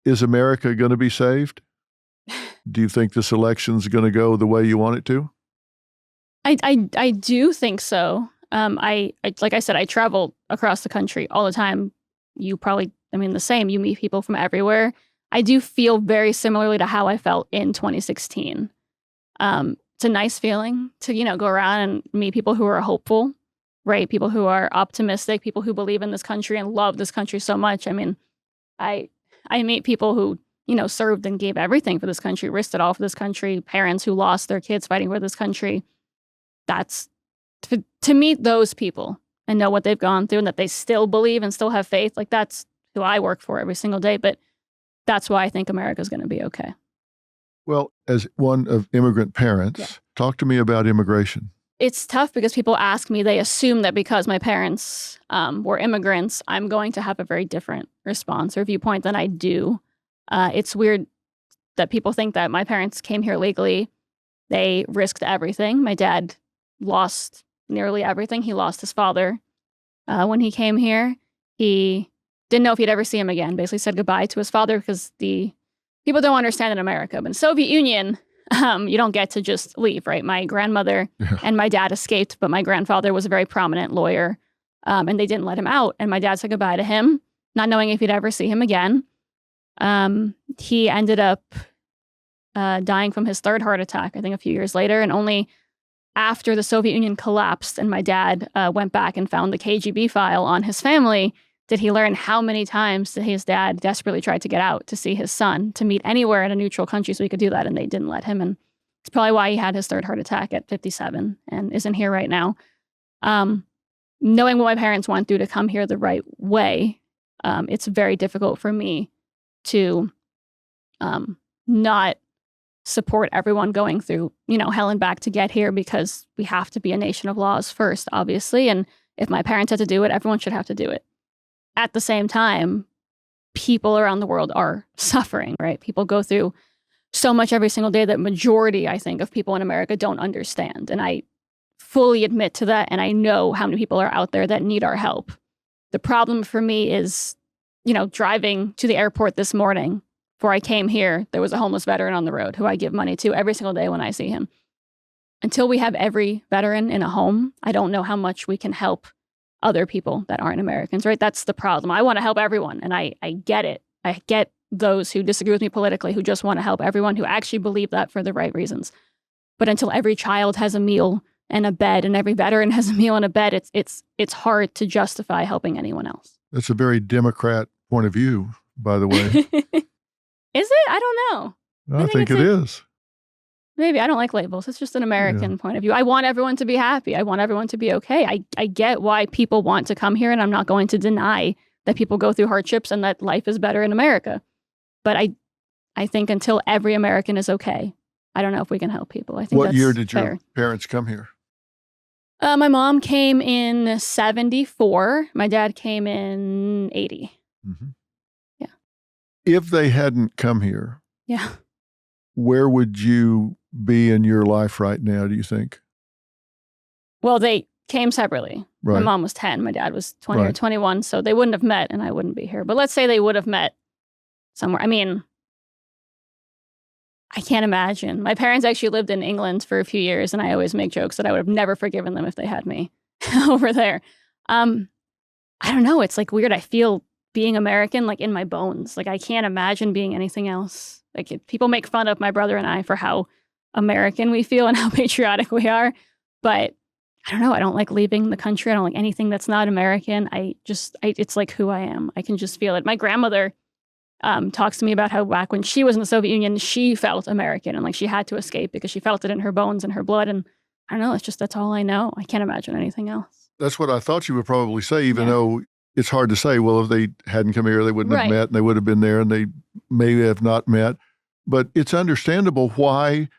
Is America going to be saved? Do you think this election's going to go the way you want it to? I do think so. I like I said, I travel across the country all the time. You probably, the same. You meet people from everywhere. I do feel very similarly to how I felt in 2016. It's a nice feeling to, go around and meet people who are hopeful, right? People who are optimistic, people who believe in this country and love this country so much. I meet people who, served and gave everything for this country, risked it all for this country, parents who lost their kids fighting for this country. That's to meet those people and know what they've gone through and that they still believe and still have faith. Like, that's who I work for every single day. But that's why I think America's going to be okay. Well, as one of immigrant parents, talk to me about immigration. It's tough because people ask me, they assume that because my parents were immigrants, I'm going to have a very different response or viewpoint than I do. It's weird that people think that my parents came here legally. They risked everything. My dad lost nearly everything. He lost his father when he came here. He didn't know if he'd ever see him again. Basically said goodbye to his father because the people don't understand in America. But in the Soviet Union, you don't get to just leave, right? My grandmother and my dad escaped, but my grandfather was a very prominent lawyer, and they didn't let him out. And my dad said goodbye to him, not knowing if he'd ever see him again. He ended up dying from his third heart attack, I think a few years later, and only after the Soviet Union collapsed and my dad went back and found the KGB file on his family, did he learn how many times his dad desperately tried to get out to see his son, to meet anywhere in a neutral country so he could do that, and they didn't let him. And it's probably why he had his third heart attack at 57 and isn't here right now. Knowing what my parents went through to come here the right way, it's very difficult for me to not support everyone going through, hell and back to get here, because we have to be a nation of laws first, obviously. And if my parents had to do it, everyone should have to do it. At the same time, people around the world are suffering, right? People go through so much every single day that majority, I think, of people in America don't understand. And I fully admit to that. And I know how many people are out there that need our help. The problem for me is, driving to the airport this morning before I came here, there was a homeless veteran on the road who I give money to every single day when I see him. Until we have every veteran in a home, I don't know how much we can help other people that aren't Americans, right? That's the problem. I want to help everyone, and I get it. I get those who disagree with me politically, who just want to help everyone, who actually believe that for the right reasons. But until every child has a meal and a bed, and every veteran has a meal and a bed, it's hard to justify helping anyone else. That's a very Democrat point of view, by the way. Is it? I don't know. I think it is. Maybe. I don't like labels. It's just an American point of view. I want everyone to be happy. I want everyone to be okay. I get why people want to come here, and I'm not going to deny that people go through hardships and that life is better in America. But I think until every American is okay, I don't know if we can help people. I think What that's year did fair. your parents come here? My mom came in 74. My dad came in 80. Mm-hmm. Yeah. If they hadn't come here, where would you be in your life right now, do you think? Well, they came separately. Right. My mom was 10. My dad was 20 or 21. So they wouldn't have met and I wouldn't be here. But let's say they would have met somewhere. I can't imagine. My parents actually lived in England for a few years, and I always make jokes that I would have never forgiven them if they had me over there. I don't know. It's like weird. I feel being American like in my bones. Like I can't imagine being anything else. Like people make fun of my brother and I for how American we feel and how patriotic we are. But I don't know. I don't like leaving the country. I don't like anything that's not American. It's like who I am. I can just feel it. My grandmother talks to me about how back when she was in the Soviet Union, she felt American and like she had to escape because she felt it in her bones and her blood. And I don't know. That's all I know. I can't imagine anything else. That's what I thought you would probably say, even though it's hard to say, well, if they hadn't come here, they wouldn't have met and they would have been there and they may have not met. But it's understandable why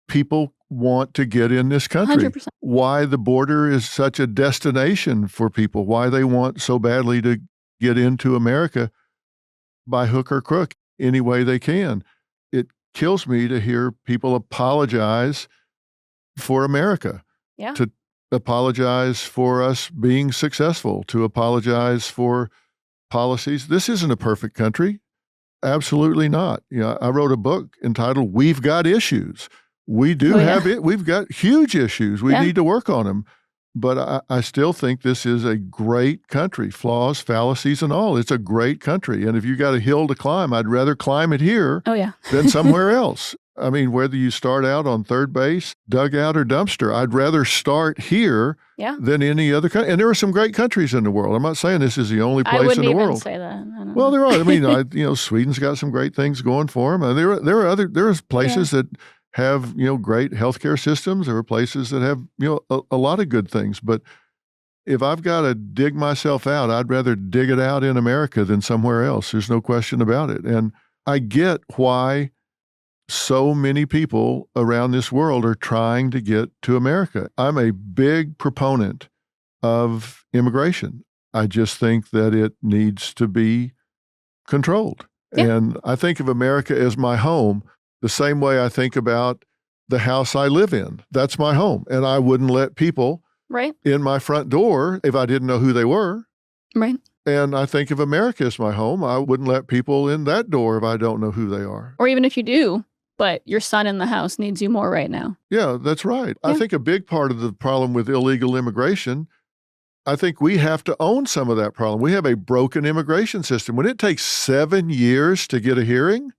people want to get in this country, 100%. Why the border is such a destination for people, why they want so badly to get into America by hook or crook any way they can. It kills me to hear people apologize for America, to apologize for us being successful, to apologize for policies. This isn't a perfect country. Absolutely not. I wrote a book entitled "We've Got Issues." We do have it. We've got huge issues. We need to work on them. But I still think this is a great country, flaws, fallacies, and all. It's a great country. And if you got a hill to climb, I'd rather climb it here than somewhere else. I mean, whether you start out on third base, dugout, or dumpster, I'd rather start here than any other country. And there are some great countries in the world. I'm not saying this is the only place in the world. I wouldn't even say that. Well, there are. I mean, Sweden's got some great things going for them. And there are places that have, great healthcare systems. There are places that have, a lot of good things. But if I've got to dig myself out, I'd rather dig it out in America than somewhere else. There's no question about it. And I get why so many people around this world are trying to get to America. I'm a big proponent of immigration. I just think that it needs to be controlled. Yeah. And I think of America as my home the same way I think about the house I live in. That's my home. And I wouldn't let people in my front door if I didn't know who they were. Right. And I think of America as my home. I wouldn't let people in that door if I don't know who they are. Or even if you do, but your son in the house needs you more right now. Yeah, that's right. Yeah. I think a big part of the problem with illegal immigration, I think we have to own some of that problem. We have a broken immigration system. When it takes 7 years to get a hearing,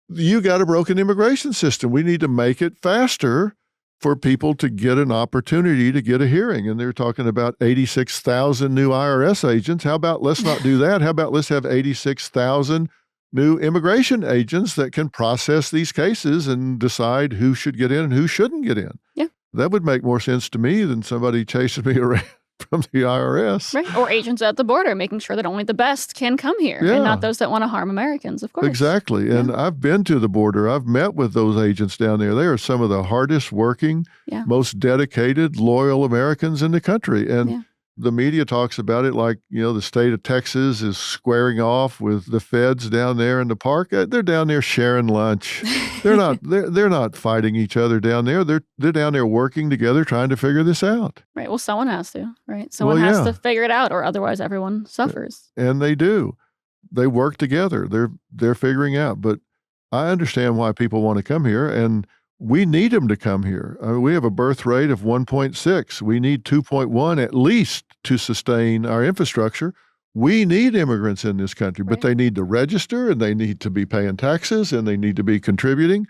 you got a broken immigration system. We need to make it faster for people to get an opportunity to get a hearing. And they're talking about 86,000 new IRS agents. How about let's not do that? How about let's have 86,000 new immigration agents that can process these cases and decide who should get in and who shouldn't get in? Yeah. That would make more sense to me than somebody chasing me around from the IRS. Right. Or agents at the border, making sure that only the best can come here and not those that want to harm Americans, of course. Exactly. And I've been to the border. I've met with those agents down there. They are some of the hardest working, most dedicated, loyal Americans in the country. And the media talks about it like, the state of Texas is squaring off with the feds down there in the park. They're down there sharing lunch. They're not fighting each other down there. They're down there working together trying to figure this out. Right. Well, someone has to, right? Someone has to figure it out or otherwise everyone suffers. And they do. They work together. They're figuring out. But I understand why people want to come here, and we need them to come here. I mean, we have a birth rate of 1.6. We need 2.1 at least to sustain our infrastructure. We need immigrants in this country, but they need to register, and they need to be paying taxes, and they need to be contributing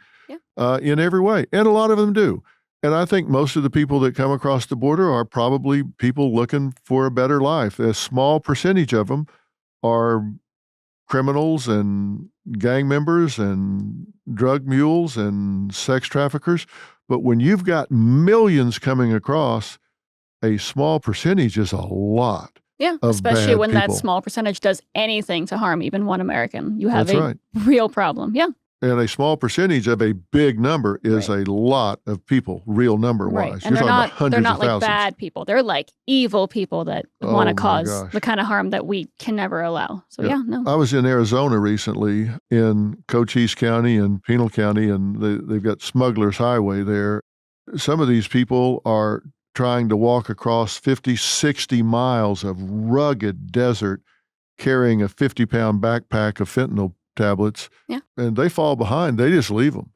in every way. And a lot of them do. And I think most of the people that come across the border are probably people looking for a better life. A small percentage of them are criminals and gang members and drug mules and sex traffickers. But when you've got millions coming across, a small percentage is a lot. Yeah, especially when that small percentage does anything to harm even one American. You have a real problem. Yeah. And a small percentage of a big number is a lot of people, real number-wise. Right. And they're not like bad people. They're like evil people that want to cause the kind of harm that we can never allow. So I was in Arizona recently in Cochise County and Pinal County, and they've got Smuggler's Highway there. Some of these people are trying to walk across 50, 60 miles of rugged desert carrying a 50-pound backpack of fentanyl tablets, and they fall behind. They just leave them.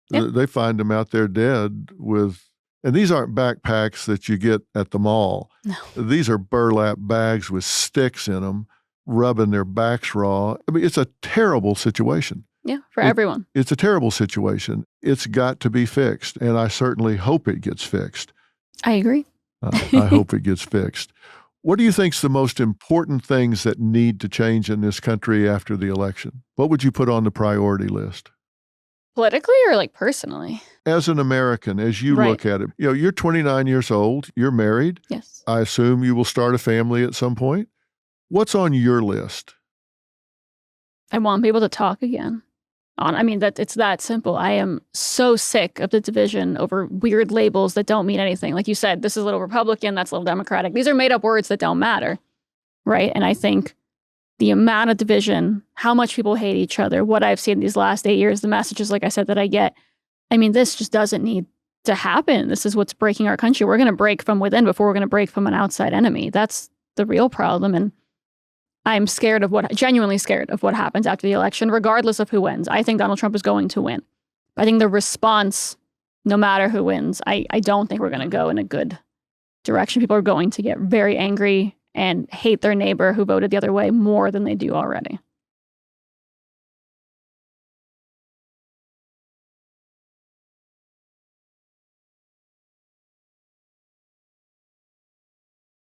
They find them out there dead with, and these aren't backpacks that you get at the mall. No. These are burlap bags with sticks in them, rubbing their backs raw. I mean, it's a terrible situation. Yeah, for everyone. It's a terrible situation. It's got to be fixed, and I certainly hope it gets fixed. I agree. I hope it gets fixed. What do you think is the most important things that need to change in this country after the election? What would you put on the priority list? Politically or like personally? As an American, as you look at it, you're 29 years old, you're married. Yes. I assume you will start a family at some point. What's on your list? I want people to talk again. It's that simple. I am so sick of the division over weird labels that don't mean anything. Like you said, this is a little Republican, that's a little Democratic. These are made up words that don't matter, right? And I think the amount of division, how much people hate each other, what I've seen these last 8 years, the messages, like I said, that I get, this just doesn't need to happen. This is what's breaking our country. We're going to break from within before we're going to break from an outside enemy. That's the real problem. And I'm genuinely scared of what happens after the election, regardless of who wins. I think Donald Trump is going to win. I think the response, no matter who wins, I don't think we're going to go in a good direction. People are going to get very angry and hate their neighbor who voted the other way more than they do already.